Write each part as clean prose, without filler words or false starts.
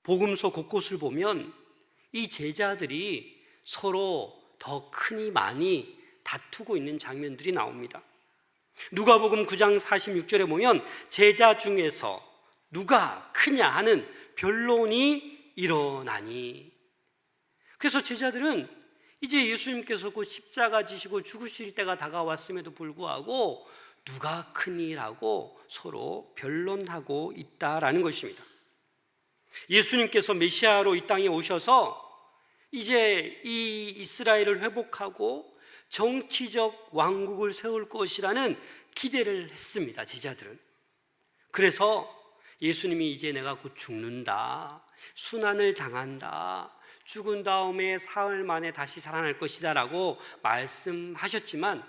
복음서 곳곳을 보면 이 제자들이 서로 더 크니 많이 다투고 있는 장면들이 나옵니다. 누가복음 9장 46절에 보면 제자 중에서 누가 크냐 하는 변론이 일어나니, 그래서 제자들은 이제 예수님께서 곧 십자가 지시고 죽으실 때가 다가왔음에도 불구하고 누가 크니라고 서로 변론하고 있다라는 것입니다. 예수님께서 메시아로 이 땅에 오셔서 이제 이 이스라엘을 회복하고 정치적 왕국을 세울 것이라는 기대를 했습니다, 제자들은. 그래서 예수님이 이제 내가 곧 죽는다, 순환을 당한다, 죽은 다음에 사흘 만에 다시 살아날 것이다 라고 말씀하셨지만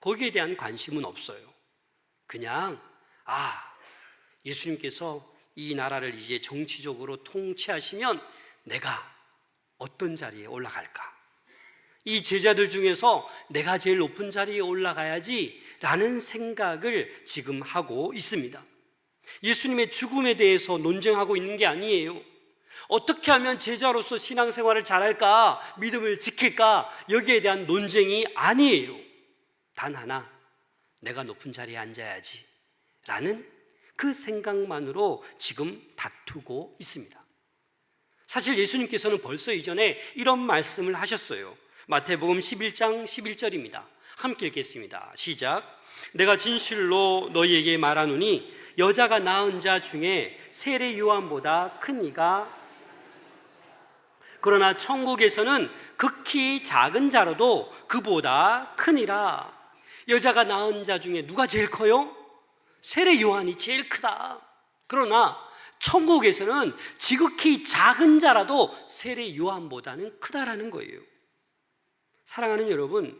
거기에 대한 관심은 없어요. 그냥 예수님께서 이 나라를 이제 정치적으로 통치하시면 내가 어떤 자리에 올라갈까? 이 제자들 중에서 내가 제일 높은 자리에 올라가야지 라는 생각을 지금 하고 있습니다. 예수님의 죽음에 대해서 논쟁하고 있는 게 아니에요. 어떻게 하면 제자로서 신앙생활을 잘할까, 믿음을 지킬까, 여기에 대한 논쟁이 아니에요. 단 하나, 내가 높은 자리에 앉아야지 라는 그 생각만으로 지금 다투고 있습니다. 사실 예수님께서는 벌써 이전에 이런 말씀을 하셨어요. 마태복음 11장 11절입니다. 함께 읽겠습니다. 시작. 내가 진실로 너희에게 말하노니 여자가 낳은 자 중에 세례 요한보다 큰 이가, 그러나 천국에서는 극히 작은 자라도 그보다 크니라. 여자가 낳은 자 중에 누가 제일 커요? 세례 요한이 제일 크다. 그러나 천국에서는 지극히 작은 자라도 세례 요한보다는 크다라는 거예요. 사랑하는 여러분,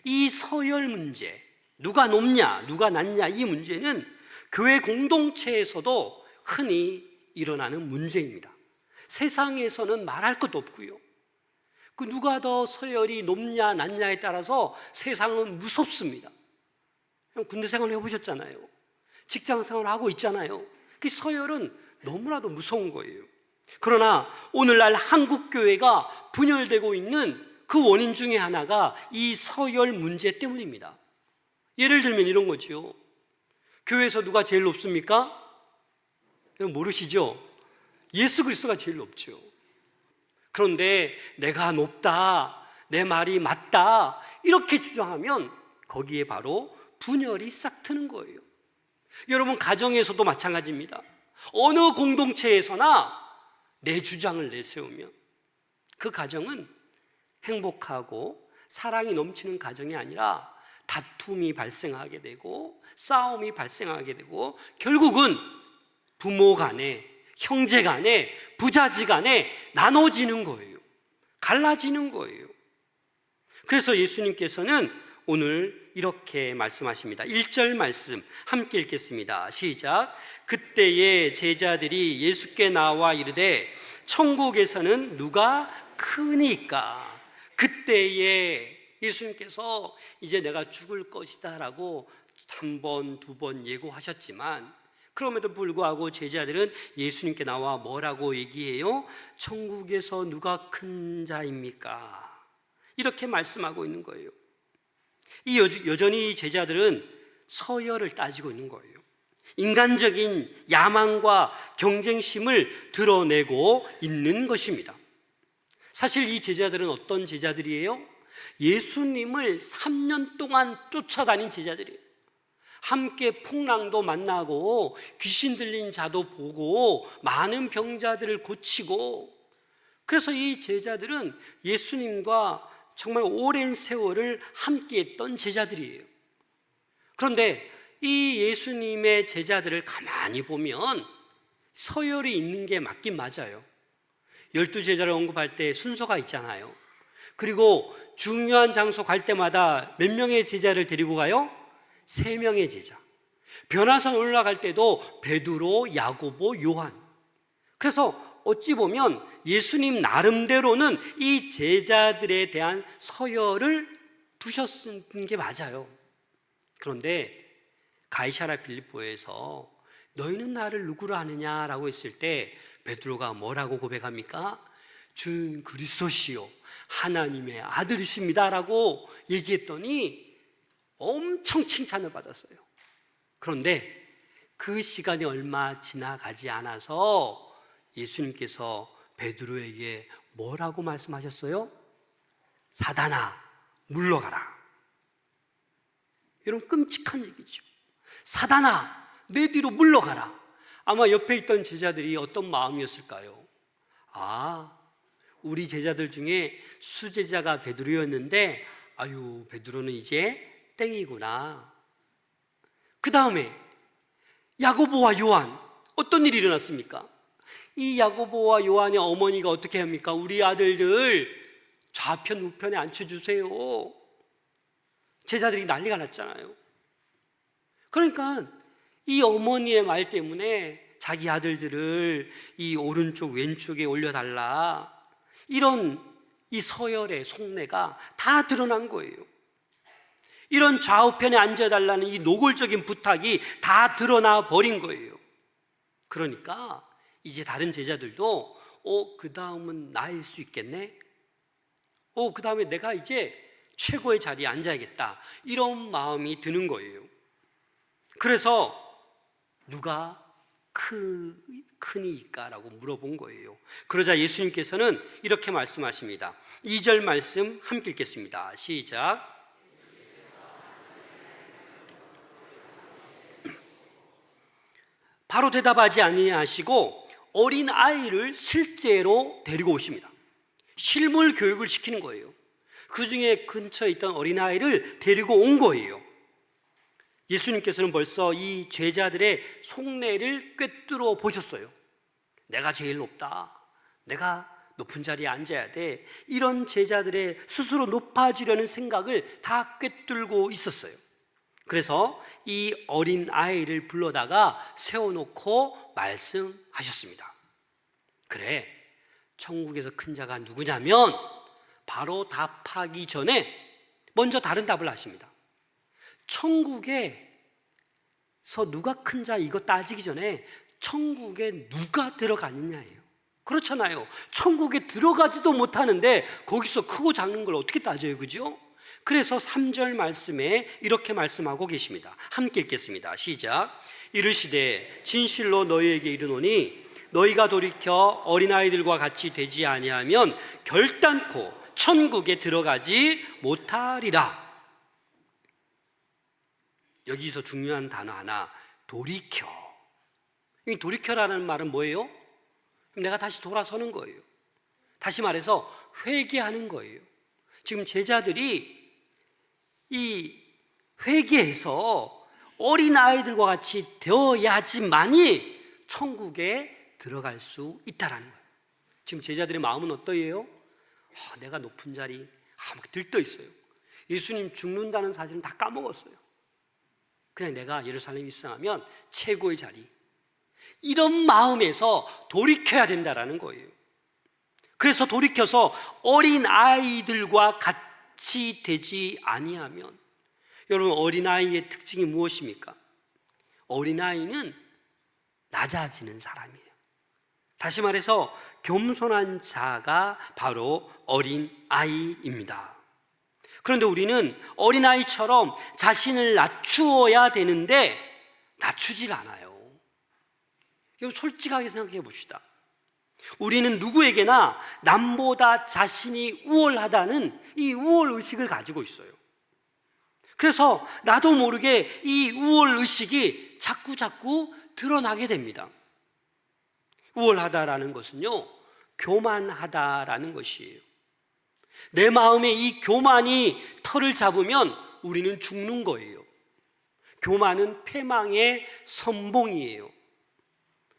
이 서열 문제, 누가 높냐 누가 낮냐, 이 문제는 교회 공동체에서도 흔히 일어나는 문제입니다. 세상에서는 말할 것도 없고요, 그 누가 더 서열이 높냐 낮냐에 따라서 세상은 무섭습니다. 군대 생활 해보셨잖아요. 직장 생활 하고 있잖아요. 그 서열은 너무나도 무서운 거예요. 그러나 오늘날 한국교회가 분열되고 있는 그 원인 중에 하나가 이 서열 문제 때문입니다. 예를 들면 이런 거죠. 교회에서 누가 제일 높습니까? 여러분 모르시죠? 예수 그리스도가 제일 높죠. 그런데 내가 높다, 내 말이 맞다 이렇게 주장하면 거기에 바로 분열이 싹 트는 거예요. 여러분 가정에서도 마찬가지입니다. 어느 공동체에서나 내 주장을 내세우면 그 가정은 행복하고 사랑이 넘치는 가정이 아니라 다툼이 발생하게 되고 싸움이 발생하게 되고 결국은 부모 간에, 형제 간에, 부자지 간에 나눠지는 거예요. 갈라지는 거예요. 그래서 예수님께서는 오늘 이렇게 말씀하십니다. 1절 말씀 함께 읽겠습니다. 시작. 그때에 제자들이 예수께 나와 이르되 천국에서는 누가 크니까. 그때에 예수님께서 이제 내가 죽을 것이다 라고 한 번, 두 번 예고하셨지만 그럼에도 불구하고 제자들은 예수님께 나와 뭐라고 얘기해요? 천국에서 누가 큰 자입니까? 이렇게 말씀하고 있는 거예요. 여전히 제자들은 서열을 따지고 있는 거예요. 인간적인 야망과 경쟁심을 드러내고 있는 것입니다. 사실 이 제자들은 어떤 제자들이에요? 예수님을 3년 동안 쫓아다닌 제자들이에요. 함께 풍랑도 만나고 귀신 들린 자도 보고 많은 병자들을 고치고, 그래서 이 제자들은 예수님과 정말 오랜 세월을 함께 했던 제자들이에요. 그런데 이 예수님의 제자들을 가만히 보면 서열이 있는 게 맞긴 맞아요. 12제자를 언급할 때 순서가 있잖아요. 그리고 중요한 장소 갈 때마다 몇 명의 제자를 데리고 가요? 3명의 제자. 변화산 올라갈 때도 베드로, 야고보, 요한. 그래서 어찌 보면 예수님 나름대로는 이 제자들에 대한 서열을 두셨은 게 맞아요. 그런데 가이사랴 빌립보에서 너희는 나를 누구로 아느냐라고 했을 때 베드로가 뭐라고 고백합니까? 주는 그리스도시요 하나님의 아들이십니다라고 얘기했더니 엄청 칭찬을 받았어요. 그런데 그 시간이 얼마 지나가지 않아서 예수님께서 베드로에게 뭐라고 말씀하셨어요? 사단아, 물러가라. 이런 끔찍한 얘기죠. 사단아, 내 뒤로 물러가라. 아마 옆에 있던 제자들이 어떤 마음이었을까요? 아, 우리 제자들 중에 수제자가 베드로였는데 아유, 베드로는 이제 땡이구나. 그 다음에 야고보와 요한, 어떤 일이 일어났습니까? 이 야고보와 요한의 어머니가 어떻게 합니까? 우리 아들들 좌편 우편에 앉혀주세요. 제자들이 난리가 났잖아요. 그러니까 이 어머니의 말 때문에 자기 아들들을 이 오른쪽 왼쪽에 올려달라, 이런 이 서열의 속내가 다 드러난 거예요. 이런 좌우편에 앉아달라는 이 노골적인 부탁이 다 드러나 버린 거예요. 그러니까 이제 다른 제자들도 그 다음은 나일 수 있겠네? 그 다음에 내가 이제 최고의 자리에 앉아야겠다, 이런 마음이 드는 거예요. 그래서 누가 크니까라고 물어본 거예요. 그러자 예수님께서는 이렇게 말씀하십니다. 2절 말씀 함께 읽겠습니다. 시작. 바로 대답하지 아니하시고 어린 아이를 실제로 데리고 오십니다. 실물 교육을 시키는 거예요. 그 중에 근처에 있던 어린 아이를 데리고 온 거예요. 예수님께서는 벌써 이 제자들의 속내를 꿰뚫어 보셨어요. 내가 제일 높다, 내가 높은 자리에 앉아야 돼, 이런 제자들의 스스로 높아지려는 생각을 다 꿰뚫고 있었어요. 그래서 이 어린 아이를 불러다가 세워놓고 말씀하셨습니다. 그래, 천국에서 큰 자가 누구냐면 바로 답하기 전에 먼저 다른 답을 하십니다. 천국에서 누가 큰 자 이거 따지기 전에 천국에 누가 들어가느냐예요. 그렇잖아요. 천국에 들어가지도 못하는데 거기서 크고 작은 걸 어떻게 따져요, 그죠? 그래서 3절 말씀에 이렇게 말씀하고 계십니다. 함께 읽겠습니다. 시작. 이르시되 진실로 너희에게 이르노니 너희가 돌이켜 어린아이들과 같이 되지 아니하면 결단코 천국에 들어가지 못하리라. 여기서 중요한 단어 하나, 돌이켜. 이 돌이켜라는 말은 뭐예요? 내가 다시 돌아서는 거예요. 다시 말해서 회개하는 거예요. 지금 제자들이 이 회개해서 어린아이들과 같이 되어야지만이 천국에 들어갈 수 있다라는 거예요. 지금 제자들의 마음은 어떠해요? 내가 높은 자리 막 들떠 있어요. 예수님 죽는다는 사실은 다 까먹었어요. 그냥 내가 예루살렘에 입성하면 최고의 자리, 이런 마음에서 돌이켜야 된다라는 거예요. 그래서 돌이켜서 어린아이들과 같이 되지 아니하면, 여러분 어린아이의 특징이 무엇입니까? 어린아이는 낮아지는 사람이에요. 다시 말해서 겸손한 자가 바로 어린아이입니다. 그런데 우리는 어린아이처럼 자신을 낮추어야 되는데 낮추질 않아요. 이거 솔직하게 생각해 봅시다. 우리는 누구에게나 남보다 자신이 우월하다는 이 우월의식을 가지고 있어요. 그래서 나도 모르게 이 우월의식이 자꾸 드러나게 됩니다. 우월하다라는 것은요, 교만하다라는 것이에요. 내 마음에 이 교만이 털을 잡으면 우리는 죽는 거예요. 교만은 패망의 선봉이에요.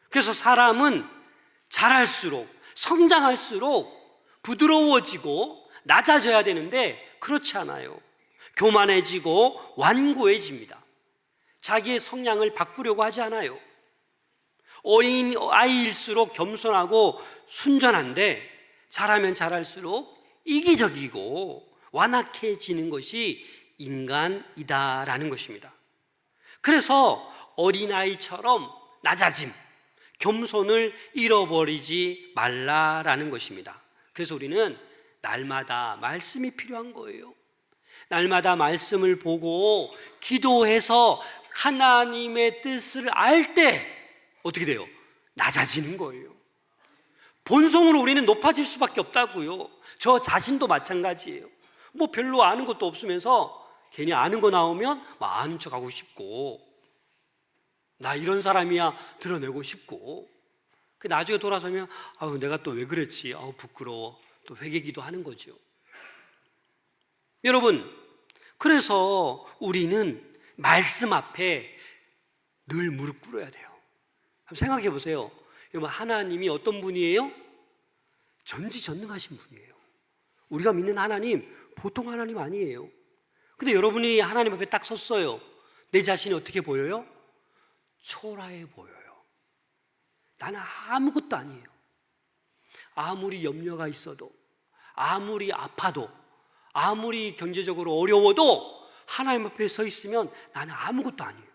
그래서 사람은 자랄수록, 성장할수록 부드러워지고 낮아져야 되는데 그렇지 않아요. 교만해지고 완고해집니다. 자기의 성향을 바꾸려고 하지 않아요. 어린 아이일수록 겸손하고 순전한데 자라면 자랄수록 이기적이고 완악해지는 것이 인간이다라는 것입니다. 그래서 어린아이처럼 낮아짐, 겸손을 잃어버리지 말라라는 것입니다. 그래서 우리는 날마다 말씀이 필요한 거예요. 날마다 말씀을 보고 기도해서 하나님의 뜻을 알 때 어떻게 돼요? 낮아지는 거예요. 본성으로 우리는 높아질 수밖에 없다고요. 저 자신도 마찬가지예요. 뭐 별로 아는 것도 없으면서 괜히 아는 거 나오면 막 아는 척하고 싶고, 나 이런 사람이야 드러내고 싶고, 나중에 돌아서면 아우 내가 또 왜 그랬지, 아우 부끄러워, 또 회개기도 하는 거죠. 여러분, 그래서 우리는 말씀 앞에 늘 무릎 꿇어야 돼요. 한번 생각해 보세요. 여러분, 하나님이 어떤 분이에요? 전지전능하신 분이에요. 우리가 믿는 하나님 보통 하나님 아니에요. 근데 여러분이 하나님 앞에 딱 섰어요. 내 자신이 어떻게 보여요? 초라해 보여요. 나는 아무것도 아니에요. 아무리 염려가 있어도, 아무리 아파도, 아무리 경제적으로 어려워도 하나님 앞에 서 있으면 나는 아무것도 아니에요.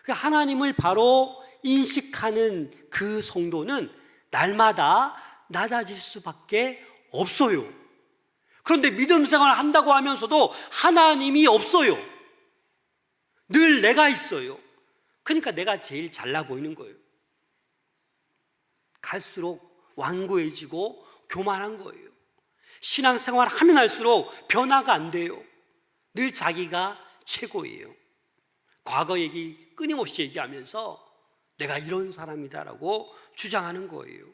하나님을 바로 인식하는 그 성도는 날마다 낮아질 수밖에 없어요. 그런데 믿음 생활을 한다고 하면서도 하나님이 없어요. 늘 내가 있어요. 그러니까 내가 제일 잘나 보이는 거예요. 갈수록 완고해지고 교만한 거예요. 신앙생활 하면 할수록 변화가 안 돼요. 늘 자기가 최고예요. 과거 얘기 끊임없이 얘기하면서 내가 이런 사람이다라고 주장하는 거예요.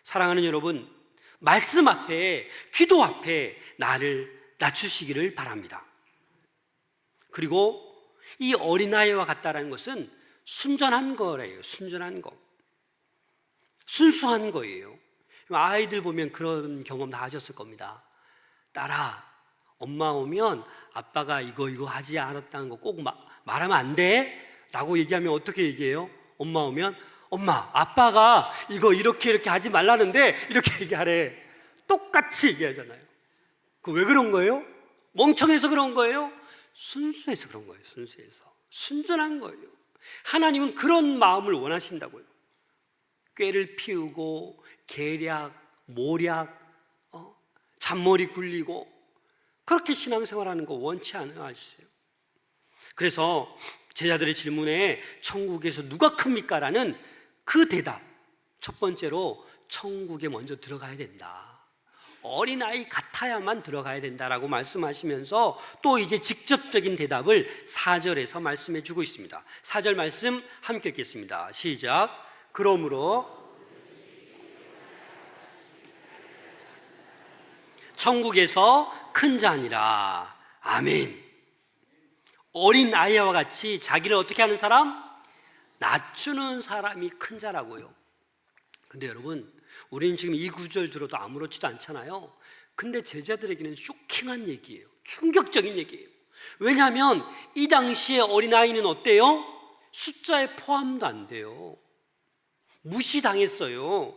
사랑하는 여러분, 말씀 앞에, 기도 앞에 나를 낮추시기를 바랍니다. 그리고 이 어린아이와 같다라는 것은 순전한 거래요. 순전한 거, 순수한 거예요. 아이들 보면 그런 경험 다 하셨을 겁니다. 딸아, 엄마 오면 아빠가 이거 하지 않았다는 거 꼭 말하면 안 돼? 라고 얘기하면 어떻게 얘기해요? 엄마 오면 엄마, 아빠가 이거 이렇게 하지 말라는데 이렇게 얘기하래. 똑같이 얘기하잖아요. 그 왜 그런 거예요? 멍청해서 그런 거예요? 순수해서 그런 거예요. 순수해서. 순전한 거예요. 하나님은 그런 마음을 원하신다고요. 꾀를 피우고 계략, 모략, 잔머리 굴리고 그렇게 신앙생활하는 거 원치 않으세요. 그래서 제자들의 질문에 천국에서 누가 큽니까? 라는 그 대답, 첫 번째로 천국에 먼저 들어가야 된다. 어린아이 같아야만 들어가야 된다라고 말씀하시면서 또 이제 직접적인 대답을 4절에서 말씀해 주고 있습니다. 4절 말씀 함께 읽겠습니다. 시작. 그러므로 천국에서 큰 자니라. 아멘. 어린아이와 같이 자기를 어떻게 하는 사람? 낮추는 사람이 큰 자라고요. 근데 여러분, 우리는 지금 이 구절 들어도 아무렇지도 않잖아요. 근데 제자들에게는 쇼킹한 얘기예요. 충격적인 얘기예요. 왜냐하면 이 당시에 어린아이는 어때요? 숫자에 포함도 안 돼요. 무시당했어요.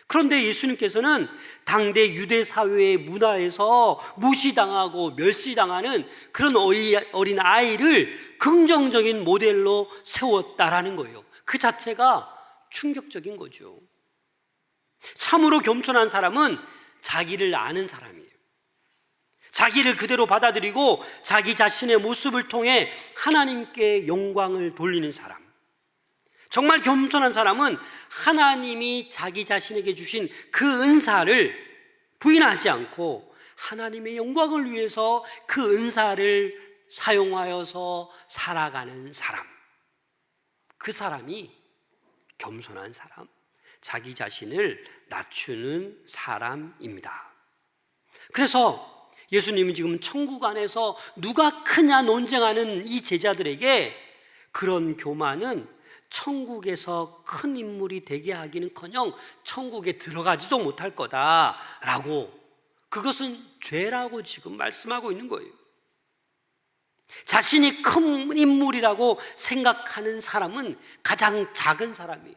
그런데 예수님께서는 당대 유대 사회의 문화에서 무시당하고 멸시당하는 그런 어린 아이를 긍정적인 모델로 세웠다라는 거예요. 그 자체가 충격적인 거죠. 참으로 겸손한 사람은 자기를 아는 사람이에요. 자기를 그대로 받아들이고 자기 자신의 모습을 통해 하나님께 영광을 돌리는 사람. 정말 겸손한 사람은 하나님이 자기 자신에게 주신 그 은사를 부인하지 않고 하나님의 영광을 위해서 그 은사를 사용하여서 살아가는 사람. 그 사람이 겸손한 사람, 자기 자신을 낮추는 사람입니다. 그래서 예수님은 지금 천국 안에서 누가 크냐 논쟁하는 이 제자들에게 그런 교만은 천국에서 큰 인물이 되게 하기는커녕 천국에 들어가지도 못할 거다라고, 그것은 죄라고 지금 말씀하고 있는 거예요. 자신이 큰 인물이라고 생각하는 사람은 가장 작은 사람이에요.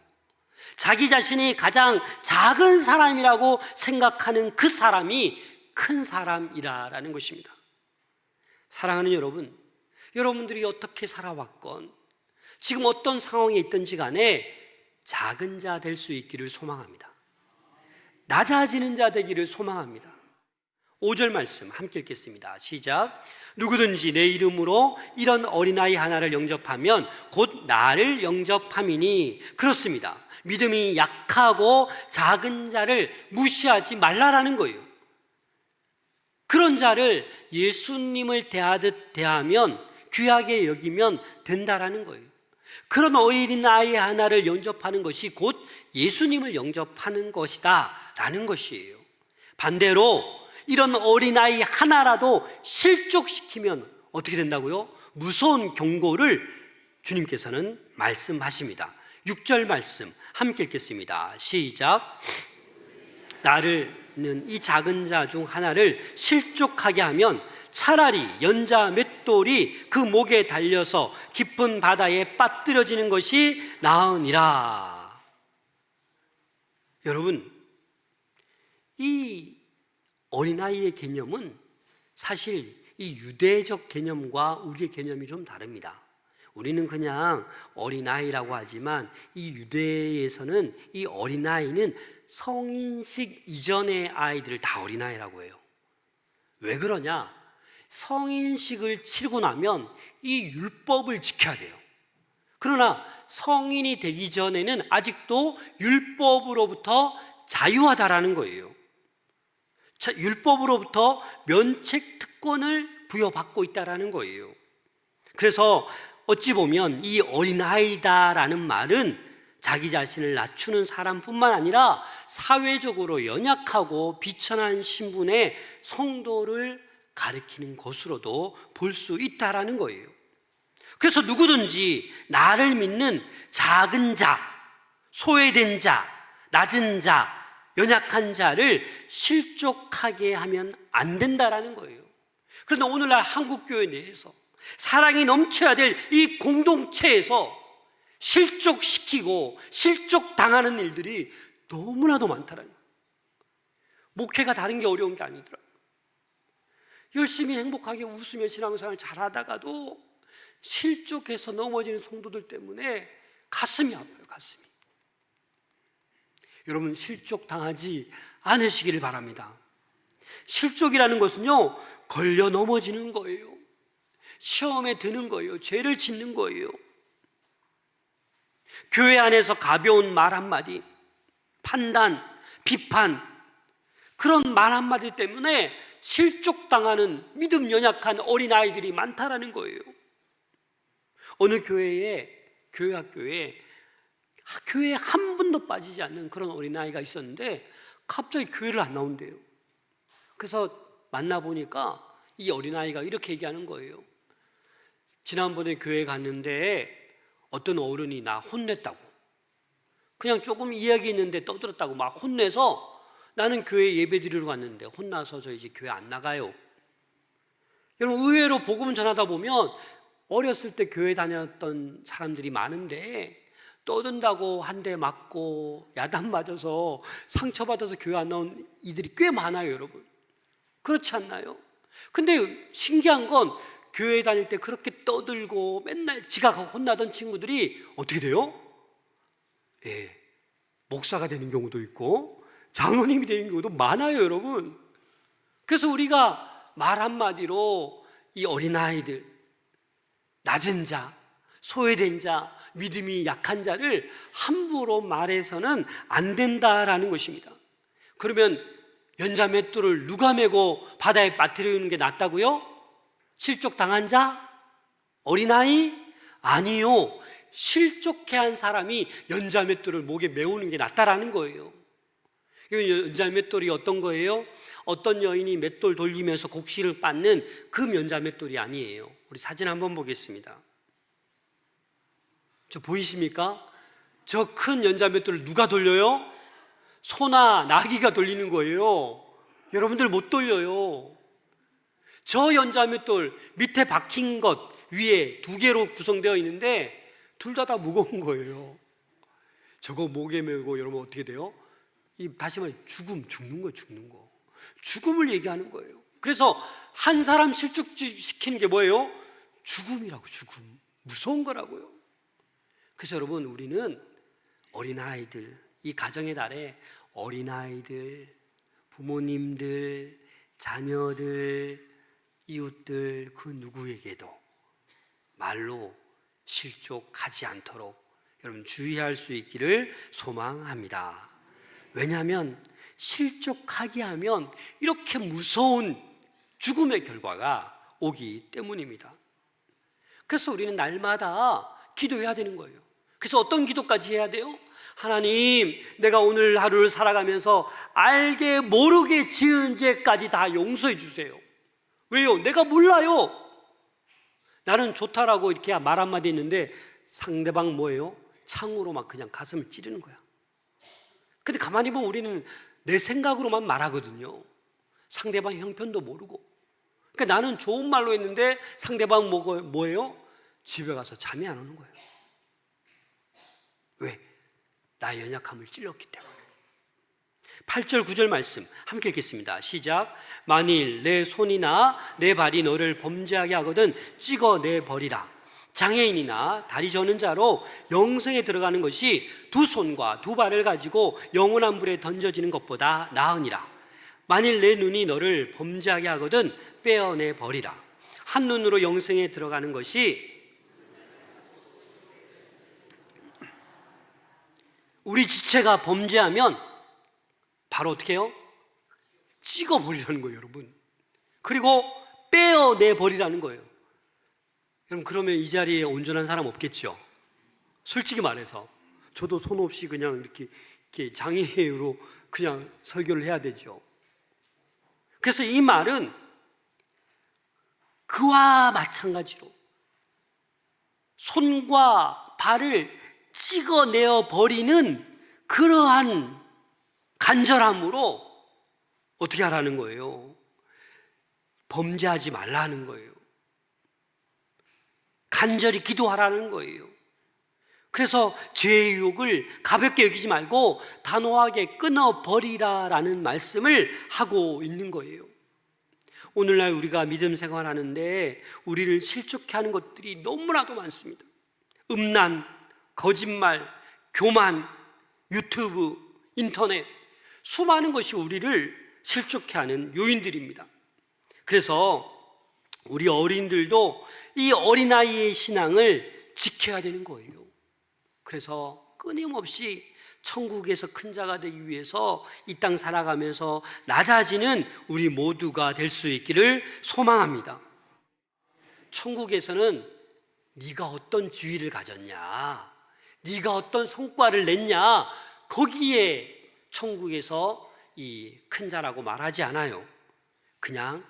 자기 자신이 가장 작은 사람이라고 생각하는 그 사람이 큰 사람이라는 것입니다. 사랑하는 여러분, 여러분들이 어떻게 살아왔건 지금 어떤 상황에 있든지 간에 작은 자 될 수 있기를 소망합니다. 낮아지는 자 되기를 소망합니다. 5절 말씀 함께 읽겠습니다. 시작. 누구든지 내 이름으로 이런 어린아이 하나를 영접하면 곧 나를 영접함이니. 그렇습니다. 믿음이 약하고 작은 자를 무시하지 말라라는 거예요. 그런 자를 예수님을 대하듯 대하면, 귀하게 여기면 된다라는 거예요. 그런 어린아이 하나를 영접하는 것이 곧 예수님을 영접하는 것이다 라는 것이에요. 반대로 이런 어린아이 하나라도 실족시키면 어떻게 된다고요? 무서운 경고를 주님께서는 말씀하십니다. 6절 말씀 함께 읽겠습니다. 시작. 나는 이 작은 자 중 하나를 실족하게 하면 차라리 연자 맷돌이 그 목에 달려서 깊은 바다에 빠뜨려지는 것이 나으니라. 여러분, 이 어린아이의 개념은 사실 이 유대적 개념과 우리의 개념이 좀 다릅니다. 우리는 그냥 어린아이라고 하지만 이 유대에서는 이 어린아이는 성인식 이전의 아이들을 다 어린아이라고 해요. 왜 그러냐? 성인식을 치르고 나면 이 율법을 지켜야 돼요. 그러나 성인이 되기 전에는 아직도 율법으로부터 자유하다라는 거예요. 율법으로부터 면책 특권을 부여받고 있다라는 거예요. 그래서 어찌 보면 이 어린아이다라는 말은 자기 자신을 낮추는 사람뿐만 아니라 사회적으로 연약하고 비천한 신분의 성도를 가리키는 것으로도 볼 수 있다라는 거예요. 그래서 누구든지 나를 믿는 작은 자, 소외된 자, 낮은 자, 연약한 자를 실족하게 하면 안 된다라는 거예요. 그런데 오늘날 한국교회 내에서 사랑이 넘쳐야 될 이 공동체에서 실족시키고 실족당하는 일들이 너무나도 많다라는 거예요. 목회가 다른 게 어려운 게 아니더라고요. 열심히 행복하게 웃으며 신앙생활 잘하다가도 실족해서 넘어지는 성도들 때문에 가슴이 아파요. 가슴이. 여러분, 실족당하지 않으시기를 바랍니다. 실족이라는 것은요, 걸려 넘어지는 거예요. 시험에 드는 거예요. 죄를 짓는 거예요. 교회 안에서 가벼운 말 한마디, 판단, 비판, 그런 말 한마디 때문에 실족당하는 믿음 연약한 어린아이들이 많다라는 거예요. 어느 교회 학교에 교회에 한 분도 빠지지 않는 그런 어린아이가 있었는데 갑자기 교회를 안 나온대요. 그래서 만나보니까 이 어린아이가 이렇게 얘기하는 거예요. 지난번에 교회 갔는데 어떤 어른이 나 혼냈다고, 그냥 조금 이야기했는데 떠들었다고 막 혼내서 나는 교회 예배 드리러 갔는데 혼나서 저 이제 교회 안 나가요. 여러분, 의외로 복음 전하다 보면 어렸을 때 교회 다녔던 사람들이 많은데 떠든다고 한 대 맞고 야단 맞아서 상처받아서 교회 안 나온 이들이 꽤 많아요. 여러분, 그렇지 않나요? 근데 신기한 건 교회 다닐 때 그렇게 떠들고 맨날 지각하고 혼나던 친구들이 어떻게 돼요? 예, 목사가 되는 경우도 있고 장로님이 되는 경우도 많아요. 여러분, 그래서 우리가 말 한마디로 이 어린아이들, 낮은 자, 소외된 자, 믿음이 약한 자를 함부로 말해서는 안 된다라는 것입니다. 그러면 연자 맷돌을 누가 메고 바다에 빠뜨리는 게 낫다고요? 실족당한 자? 어린아이? 아니요. 실족해 한 사람이 연자 맷돌을 목에 메우는 게 낫다라는 거예요. 연자 맷돌이 어떤 거예요? 어떤 여인이 맷돌 돌리면서 곡식을 빻는 그 연자 맷돌이 아니에요. 우리 사진 한번 보겠습니다. 저 보이십니까? 저 큰 연자 맷돌을 누가 돌려요? 소나 나귀가 돌리는 거예요. 여러분들 못 돌려요. 저 연자 맷돌 밑에 박힌 것 위에 두 개로 구성되어 있는데 둘 다 무거운 거예요. 저거 목에 메고 여러분 어떻게 돼요? 다시 말해 죽는 거예요. 죽는 거. 죽음을 얘기하는 거예요. 그래서 한 사람 실족시키는 게 뭐예요? 죽음이라고. 죽음. 무서운 거라고요. 그래서 여러분, 우리는 어린아이들, 이 가정의 달에 어린아이들, 부모님들, 자녀들, 이웃들, 그 누구에게도 말로 실족하지 않도록 여러분 주의할 수 있기를 소망합니다. 왜냐하면 실족하게 하면 이렇게 무서운 죽음의 결과가 오기 때문입니다. 그래서 우리는 날마다 기도해야 되는 거예요. 그래서 어떤 기도까지 해야 돼요? 하나님, 내가 오늘 하루를 살아가면서 알게 모르게 지은 죄까지 다 용서해 주세요. 왜요? 내가 몰라요. 나는 좋다라고 이렇게 말 한마디 했는데 상대방 뭐예요? 창으로 막 그냥 가슴을 찌르는 거야. 근데 가만히 보면 우리는 내 생각으로만 말하거든요. 상대방 형편도 모르고. 그러니까 나는 좋은 말로 했는데 상대방 뭐예요? 집에 가서 잠이 안 오는 거예요. 왜? 나의 연약함을 찔렀기 때문에. 8절 9절 말씀 함께 읽겠습니다. 시작. 만일 내 손이나 내 발이 너를 범죄하게 하거든 찍어내버리라. 장애인이나 다리 저는 자로 영생에 들어가는 것이 두 손과 두 발을 가지고 영원한 불에 던져지는 것보다 나으니라. 만일 내 눈이 너를 범죄하게 하거든 빼어내버리라. 한 눈으로 영생에 들어가는 것이, 우리 지체가 범죄하면 바로 어떻게 해요? 찍어버리라는 거예요, 여러분. 그리고 빼어내버리라는 거예요. 여러분, 그러면 이 자리에 온전한 사람 없겠죠? 솔직히 말해서 저도 손 없이 그냥 이렇게 장애로 그냥 설교를 해야 되죠. 그래서 이 말은 그와 마찬가지로 손과 발을 찍어내어 버리는 그러한 간절함으로 어떻게 하라는 거예요? 범죄하지 말라는 거예요. 간절히 기도하라는 거예요. 그래서 죄의 유혹을 가볍게 여기지 말고 단호하게 끊어버리라라는 말씀을 하고 있는 거예요. 오늘날 우리가 믿음 생활하는데 우리를 실족해 하는 것들이 너무나도 많습니다. 음란, 거짓말, 교만, 유튜브, 인터넷, 수많은 것이 우리를 실족해 하는 요인들입니다. 그래서 우리 어린들도 이 어린아이의 신앙을 지켜야 되는 거예요. 그래서 끊임없이 천국에서 큰 자가 되기 위해서 이 땅 살아가면서 낮아지는 우리 모두가 될 수 있기를 소망합니다. 천국에서는 네가 어떤 지위를 가졌냐, 네가 어떤 성과를 냈냐, 거기에 천국에서 이 큰 자라고 말하지 않아요. 그냥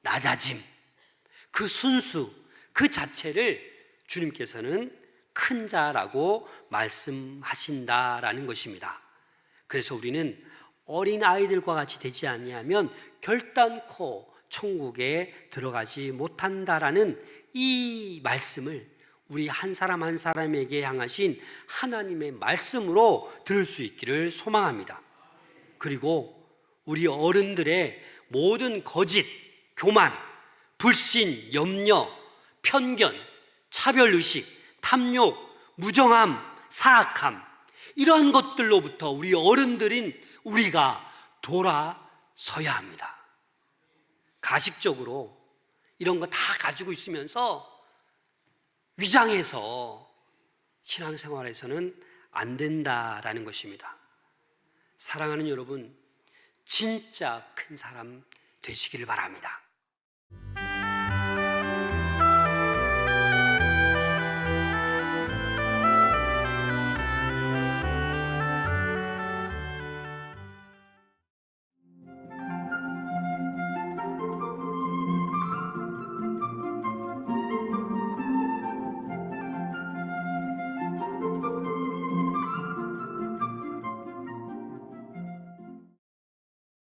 낮아짐, 그 순수, 그 자체를 주님께서는 큰 자라고 말씀하신다라는 것입니다. 그래서 우리는 어린 아이들과 같이 되지 아니하면 결단코 천국에 들어가지 못한다라는 이 말씀을 우리 한 사람 한 사람에게 향하신 하나님의 말씀으로 들을 수 있기를 소망합니다. 그리고 우리 어른들의 모든 거짓, 교만, 불신, 염려, 편견, 차별의식, 탐욕, 무정함, 사악함, 이러한 것들로부터 우리 어른들인 우리가 돌아서야 합니다. 가식적으로 이런 거 다 가지고 있으면서 위장해서 신앙생활에서는 안 된다라는 것입니다. 사랑하는 여러분, 진짜 큰 사람 되시기를 바랍니다.